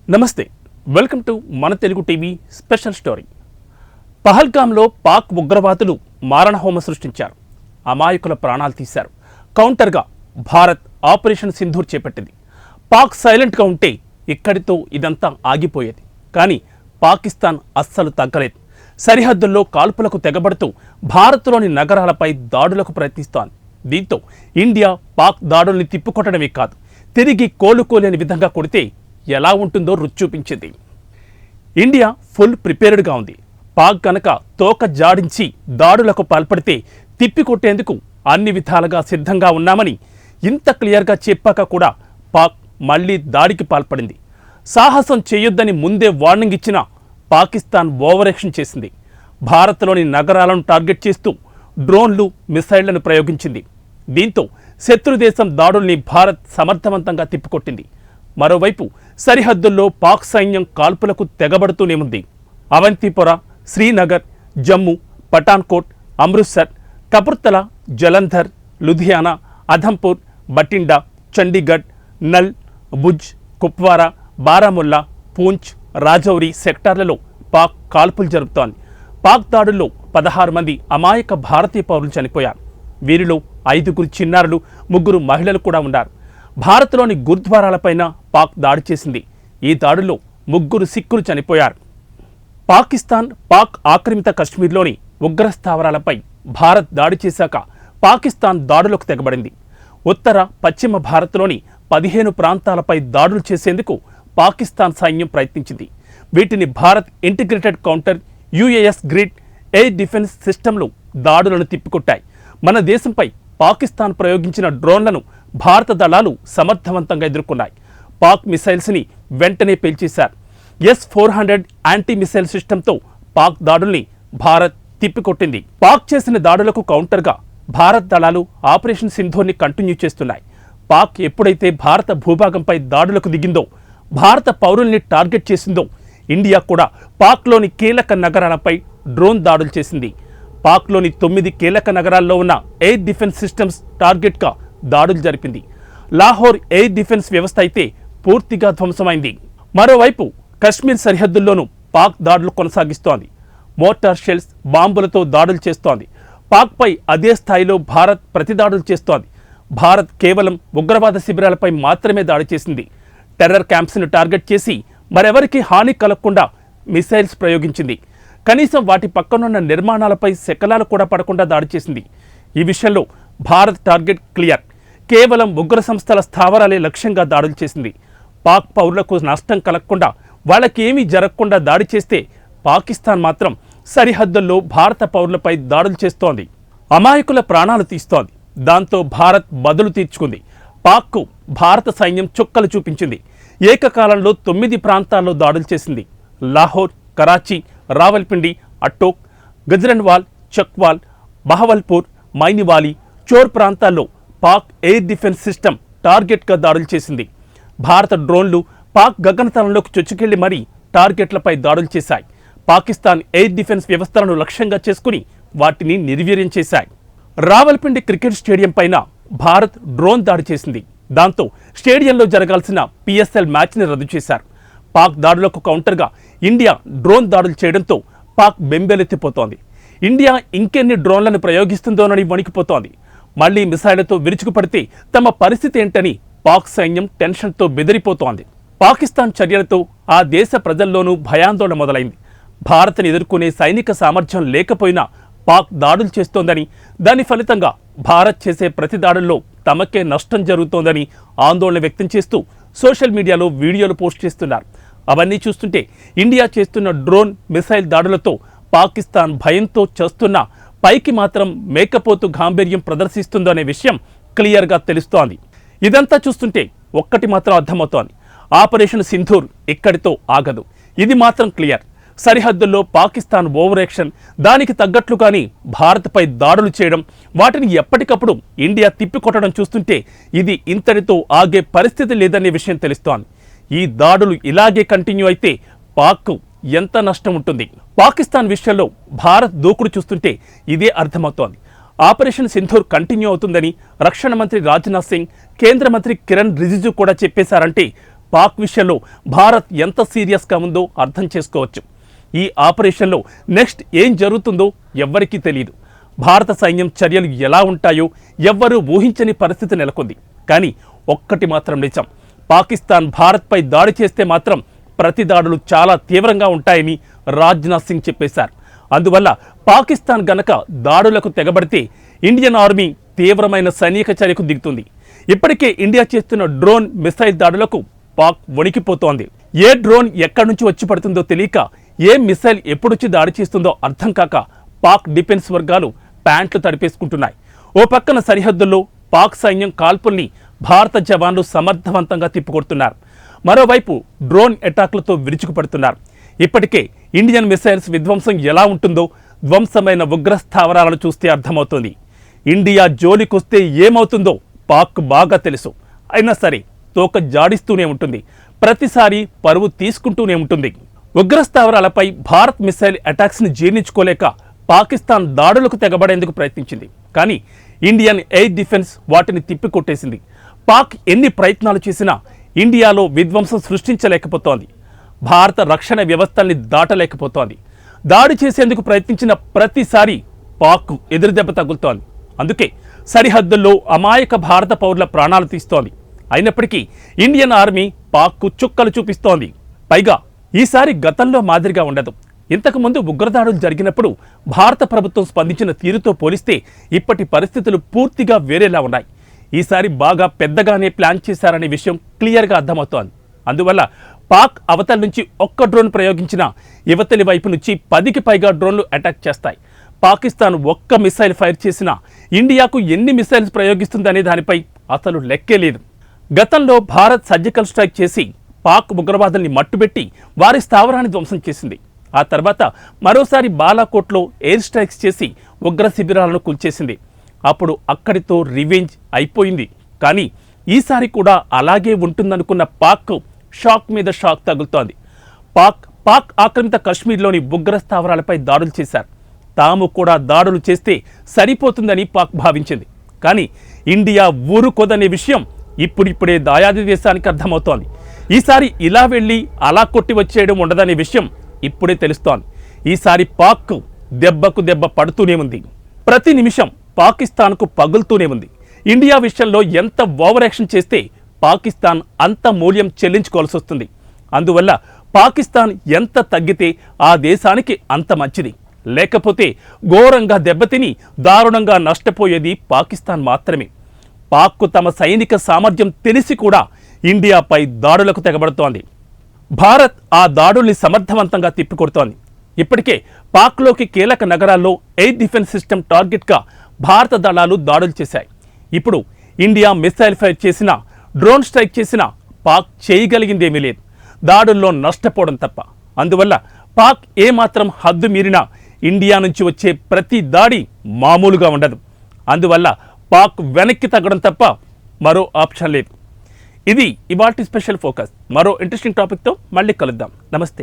నమస్తే, welcome to మన Telugu TV special story. పహల్గామ్లో పాక్ ఉగ్రవాదులు మారణహోమ సృష్టించారు. అమాయకుల ప్రాణాలు తీశారు. కౌంటర్గా భారత్ ఆపరేషన్ సింధూర్ చేపట్టింది. పాక్ సైలెంట్గా ఉంటే ఇక్కడితో ఇదంతా ఆగిపోయేది. కానీ పాకిస్తాన్ అస్సలు తగ్గలేదు. సరిహద్దుల్లో కాల్పులకు తెగబడుతూ భారత్లోని నగరాలపై దాడులకు ప్రయత్నిస్తోంది. దీంతో ఇండియా పాక్ దాడుల్ని తిప్పుకొట్టడమే కాదు, తిరిగి కోలుకోలేని విధంగా కొడితే ఎలా ఉంటుందో రుచి చూపించింది. ఇండియా ఫుల్ ప్రిపేర్డ్గా ఉంది. పాక్ గనక తోక జాడించి దాడులకు పాల్పడితే తిప్పికొట్టేందుకు అన్ని విధాలుగా సిద్ధంగా ఉన్నామని ఇంత క్లియర్గా చెప్పాక కూడా పాక్ మళ్లీ దాడికి పాల్పడింది. సాహసం చేయొద్దని ముందే వార్నింగ్ ఇచ్చిన పాకిస్తాన్ ఓవరాక్షన్ చేసింది. భారత్లోని నగరాలను టార్గెట్ చేస్తూ డ్రోన్లు, మిసైళ్లను ప్రయోగించింది. దీంతో శత్రుదేశం దాడుల్ని భారత్ సమర్థవంతంగా తిప్పికొట్టింది. మరోవైపు సరిహద్దుల్లో పాక్ సైన్యం కాల్పులకు తెగబడుతూనే ఉంది. అవంతిపుర, శ్రీనగర్, జమ్మూ, పఠాన్కోట్, అమృత్సర్, కపుర్తలా, జలంధర్, లుధియానా, అధంపూర్, బటిండా, చండీగఢ్, నల్, భుజ్, కుప్వారా, బారాముల్లా, పూంచ్, రాజౌరి సెక్టార్లలో పాక్ కాల్పులు జరుపుతోంది. పాక్ దాడుల్లో 16 మంది అమాయక భారతీయ పౌరులు చనిపోయారు. వీరిలో 5 చిన్నారులు, 3 మహిళలు కూడా ఉన్నారు. భారత్లోని గురుద్వారాలపైన పాక్ దాడి చేసింది. ఈ దాడుల్లో 3 సిక్కులు చనిపోయారు. పాక్ ఆక్రమిత కశ్మీర్లోని ఉగ్రస్థావరాలపై భారత్ దాడి చేశాక పాకిస్తాన్ దాడులకు తెగబడింది. ఉత్తర, పశ్చిమ భారత్లోని 15 ప్రాంతాలపై దాడులు చేసేందుకు పాకిస్తాన్ సైన్యం ప్రయత్నించింది. వీటిని Bharat integrated counter UAS grid air defence సిస్టమ్లు దాడులను తిప్పికొట్టాయి. మన దేశంపై పాకిస్తాన్ ప్రయోగించిన డ్రోన్లను భారత దళాలు సమర్థవంతంగా ఎదుర్కొన్నాయి. పాక్ మిసైల్స్ని వెంటనే పేల్చేశారు. S-400 యాంటీ మిసైల్ సిస్టంతో పాక్ దాడుల్ని భారత్ తిప్పికొట్టింది. పాక్ చేసిన దాడులకు కౌంటర్గా భారత్ దళాలు ఆపరేషన్ సింధూర్ని కంటిన్యూ చేస్తున్నాయి. పాక్ ఎప్పుడైతే భారత భూభాగంపై దాడులకు దిగిందో, భారత పౌరుల్ని టార్గెట్ చేసిందో, ఇండియా కూడా పాక్లోని కీలక నగరాలపై డ్రోన్ దాడులు చేసింది. పాక్లోని 9 కీలక నగరాల్లో ఉన్న ఎయిర్ డిఫెన్స్ సిస్టమ్స్ టార్గెట్గా దాడులు జరిపింది. లాహోర్ ఎయిర్ డిఫెన్స్ వ్యవస్థ అయితే పూర్తిగా ధ్వంసమైంది. మరోవైపు కశ్మీర్ సరిహద్దుల్లోనూ పాక్ దాడులు కొనసాగిస్తోంది. మోటార్ షెల్స్, బాంబులతో దాడులు చేస్తోంది. పాక్పై అదే స్థాయిలో భారత్ ప్రతిదాడులు చేస్తోంది. భారత్ కేవలం ఉగ్రవాద శిబిరాలపై మాత్రమే దాడి చేసింది. టెర్రర్ క్యాంప్స్ను టార్గెట్ చేసి మరెవరికి హాని కలగకుండా మిసైల్స్ ప్రయోగించింది. కనీసం వాటి పక్కనున్న నిర్మాణాలపై శకలాలు కూడా పడకుండా దాడి చేసింది. ఈ విషయంలో భారత్ టార్గెట్ క్లియర్. కేవలం ఉగ్ర సంస్థల స్థావరాలే లక్ష్యంగా దాడులు చేసింది. పాక్ పౌరులకు నష్టం కలగకుండా, వాళ్ళకేమీ జరగకుండా దాడి చేస్తే పాకిస్తాన్ మాత్రం సరిహద్దుల్లో భారత పౌరులపై దాడులు చేస్తోంది. అమాయకుల ప్రాణాలు తీస్తోంది. దాంతో భారత్ బదులు తీర్చుకుంది. పాక్కు భారత సైన్యం చుక్కలు చూపించింది. ఏకకాలంలో 9 ప్రాంతాల్లో దాడులు చేసింది. లాహోర్, కరాచీ, రావల్పిండి, అట్టోక్, గజ్రన్వాల్, చక్వాల్, బహవల్పూర్, మైనివాలి, చోర్ ప్రాంతాల్లో పాక్ ఎయిర్ డిఫెన్స్ సిస్టమ్ టార్గెట్గా దాడులు చేసింది. భారత డ్రోన్లు పాక్ గగనతలంలోకి చొచ్చుకెళ్లి మరీ టార్గెట్లపై దాడులు చేశాయి. పాకిస్తాన్ ఎయిర్ డిఫెన్స్ వ్యవస్థలను లక్ష్యంగా చేసుకుని వాటిని నిర్వీర్యం చేశాయి. రావల్పిండి క్రికెట్ స్టేడియం పైన భారత్ డ్రోన్ దాడి చేసింది. దాంతో స్టేడియంలో జరగాల్సిన PSL మ్యాచ్ని రద్దు చేశారు. పాక్ దాడులకు కౌంటర్గా ఇండియా డ్రోన్ దాడులు చేయడంతో పాక్ బెంబేలెత్తిపోతోంది. ఇండియా ఇంకెన్ని డ్రోన్లను ప్రయోగిస్తుందోనని వణికిపోతోంది. మళ్లీ మిసైళ్లతో విరుచుకుపడితే తమ పరిస్థితి ఏంటని పాక్ సైన్యం టెన్షన్తో బెదిరిపోతోంది. పాకిస్తాన్ చర్యలతో ఆ దేశ ప్రజల్లోనూ భయాందోళన మొదలైంది. భారత్ని ఎదుర్కొనే సైనిక సామర్థ్యం లేకపోయినా పాక్ దాడులు చేస్తోందని, దాని ఫలితంగా భారత్ చేసే ప్రతి దాడుల్లో తమకే నష్టం జరుగుతోందని ఆందోళన వ్యక్తం చేస్తూ సోషల్ మీడియాలో వీడియోలు పోస్ట్ చేస్తున్నారు. అవన్నీ చూస్తుంటే ఇండియా చేస్తున్న డ్రోన్, మిసైల్ దాడులతో పాకిస్తాన్ భయంతో చేస్తున్న పైకి మాత్రం మేకపోతు గాంభీర్యం ప్రదర్శిస్తుందో అనే విషయం క్లియర్గా తెలుస్తోంది. ఇదంతా చూస్తుంటే ఒక్కటి మాత్రం అర్థమవుతోంది, ఆపరేషన్ సింధూర్ ఇక్కడితో ఆగదు. ఇది మాత్రం క్లియర్. సరిహద్దుల్లో పాకిస్తాన్ ఓవరాక్షన్, దానికి తగ్గట్లుగాని భారత్పై దాడులు చేయడం, వాటిని ఎప్పటికప్పుడు ఇండియా తిప్పికొట్టడం చూస్తుంటే ఇది ఇంతటితో ఆగే పరిస్థితి లేదనే విషయం తెలుస్తోంది. ఈ దాడులు ఇలాగే కంటిన్యూ అయితే పాక్కు ఎంత నష్టం ఉంటుంది? పాకిస్తాన్ విషయంలో భారత్ దూకుడు చూస్తుంటే ఇదే అర్థమవుతోంది. ఆపరేషన్ సింధూర్ కంటిన్యూ అవుతుందని రక్షణ మంత్రి రాజ్నాథ్ సింగ్, కేంద్ర మంత్రి కిరణ్ రిజిజు కూడా చెప్పేశారంటే పాక్ విషయంలో భారత్ ఎంత సీరియస్గా ఉందో అర్థం చేసుకోవచ్చు. ఈ ఆపరేషన్లో నెక్స్ట్ ఏం జరుగుతుందో ఎవ్వరికీ తెలియదు. భారత సైన్యం చర్యలు ఎలా ఉంటాయో ఎవ్వరూ ఊహించని పరిస్థితి నెలకొంది. కానీ ఒక్కటి మాత్రం నిజం, పాకిస్తాన్ భారత్పై దాడి చేస్తే మాత్రం ప్రతి దాడులు చాలా తీవ్రంగా ఉంటాయని రాజ్నాథ్ సింగ్ చెప్పేశారు. అందువల్ల పాకిస్తాన్ గనక దాడులకు తెగబడితే ఇండియన్ ఆర్మీ తీవ్రమైన సైనిక చర్యకు దిగుతుంది. ఇప్పటికే ఇండియా చేస్తున్న డ్రోన్ మిసైల్ దాడులకు పాక్ వణికిపోతోంది. ఏ డ్రోన్ ఎక్కడి నుంచి వచ్చి పడుతుందో తెలియక, ఏ మిసైల్ ఎప్పుడొచ్చి దాడి చేస్తుందో అర్థం కాక పాక్ డిఫెన్స్ వర్గాలు ప్యాంట్లు తడిపేసుకుంటున్నాయి. ఓ పక్కన సరిహద్దుల్లో పాక్ సైన్యం కాల్పుల్ని భారత జవాన్లు సమర్థవంతంగా తిప్పికొడుతున్నారు. మరోవైపు డ్రోన్ అటాక్లతో విరుచుకుపడుతున్నారు. ఇప్పటికే ఇండియన్ మిసైల్స్ విధ్వంసం ఎలా ఉంటుందో ధ్వంసమైన ఉగ్ర స్థావరాలను చూస్తే అర్థమవుతుంది. ఇండియా జోలికొస్తే ఏమవుతుందో పాక్ బాగా తెలుసు. అయినా సరే తోక జాడిస్తూనే ఉంటుంది, ప్రతిసారి పరువు తీసుకుంటూనే ఉంటుంది. ఉగ్రస్థావరాలపై భారత్ మిసైల్ అటాక్స్ని జీర్ణించుకోలేక పాకిస్తాన్ దాడులకు తెగబడేందుకు ప్రయత్నించింది. కానీ ఇండియన్ ఎయిర్ డిఫెన్స్ వాటిని తిప్పికొట్టేసింది. పాక్ ఎన్ని ప్రయత్నాలు చేసినా ఇండియాలో విధ్వంసం సృష్టించలేకపోతోంది. భారత రక్షణ వ్యవస్థల్ని దాటలేకపోతోంది. దాడి చేసేందుకు ప్రయత్నించిన ప్రతిసారి పాక్ ఎదురుదెబ్బ తగులుతోంది. అందుకే సరిహద్దుల్లో అమాయక భారత పౌరుల ప్రాణాలు తీస్తోంది. అయినప్పటికీ ఇండియన్ ఆర్మీ పాక్కు చుక్కలు చూపిస్తోంది. పైగా ఈసారి గతంలో మాదిరిగా ఉండదు. ఇంతకుముందు ఉగ్రదాడులు జరిగినప్పుడు భారత ప్రభుత్వం స్పందించిన తీరుతో పోలిస్తే ఇప్పటి పరిస్థితులు పూర్తిగా వేరేలా ఉన్నాయి. ఈసారి బాగా పెద్దగానే ప్లాన్ చేశారనే విషయం క్లియర్గా అర్థమవుతోంది. అందువల్ల పాక్ అవతల నుంచి ఒక్క డ్రోన్ ప్రయోగించిన యువతలి వైపు నుంచి 10కి పైగా డ్రోన్లు అటాక్ చేస్తాయి. పాకిస్తాన్ ఒక్క మిసైల్ ఫైర్ చేసినా ఇండియాకు ఎన్ని మిసైల్స్ ప్రయోగిస్తుందనే దానిపై అసలు లెక్కే లేదు. గతంలో భారత్ సర్జికల్ స్ట్రైక్ చేసి పాక్ ఉగ్రవాదుల్ని మట్టుబెట్టి వారి స్థావరాన్ని ధ్వంసం చేసింది. ఆ తర్వాత మరోసారి బాలాకోట్లో ఎయిర్ స్ట్రైక్స్ చేసి ఉగ్ర శిబిరాలను కూల్చేసింది. అప్పుడు అక్కడితో రివెంజ్ అయిపోయింది. కానీ ఈసారి కూడా అలాగే ఉంటుందనుకున్న పాక్ షాక్ మీద షాక్ తగులుతోంది. పాక్ ఆక్రమిత కశ్మీర్లోని ఉగ్ర స్థావరాలపై దాడులు చేశారు. తాము కూడా దాడులు చేస్తే సరిపోతుందని పాక్ భావించింది. కానీ ఇండియా ఊరుకోదనే విషయం ఇప్పుడిప్పుడే దాయాది దేశానికి అర్థమవుతోంది. ఈసారి ఇలా వెళ్ళి అలా కొట్టి వచ్చేయడం ఉండదనే విషయం ఇప్పుడే తెలుస్తోంది. ఈసారి పాక్ దెబ్బకు దెబ్బ పడుతూనే ఉంది. ప్రతి నిమిషం పాకిస్తాన్కు పగులుతూనే ఉంది. ఇండియా విషయంలో ఎంత ఓవర్ యాక్షన్ చేస్తే పాకిస్తాన్ అంత మూల్యం చెల్లించుకోవాల్సి వస్తుంది. అందువల్ల పాకిస్తాన్ ఎంత తగ్గితే ఆ దేశానికి అంత మంచిది. లేకపోతే ఘోరంగా దెబ్బతిని దారుణంగా నష్టపోయేది పాకిస్తాన్ మాత్రమే. పాక్కు తమ సైనిక సామర్థ్యం తెలిసి కూడా ఇండియాపై దాడులకు తెగబడుతోంది. భారత్ ఆ దాడుల్ని సమర్థవంతంగా తిప్పికొడుతోంది. ఇప్పటికే పాక్లోకి కీలక నగరాల్లో ఎయిర్ డిఫెన్స్ సిస్టమ్ టార్గెట్గా భారత దళాలు దాడులు చేశాయి. ఇప్పుడు ఇండియా మిసైల్ ఫైర్ చేసినా, డ్రోన్ స్ట్రైక్ చేసినా పాక్ చేయగలిగిందేమీ లేదు, దాడుల్లో నష్టపోవడం తప్ప. అందువల్ల పాక్ ఏమాత్రం హద్దు మీరినా ఇండియా నుంచి వచ్చే ప్రతి దాడి మామూలుగా ఉండదు. అందువల్ల పాక్ వెనక్కి తగ్గడం తప్ప మరో ఆప్షన్ లేదు. ఇది ఇవాల్టి స్పెషల్ ఫోకస్. మరో ఇంట్రెస్టింగ్ టాపిక్తో మళ్ళీ కలుద్దాం. నమస్తే.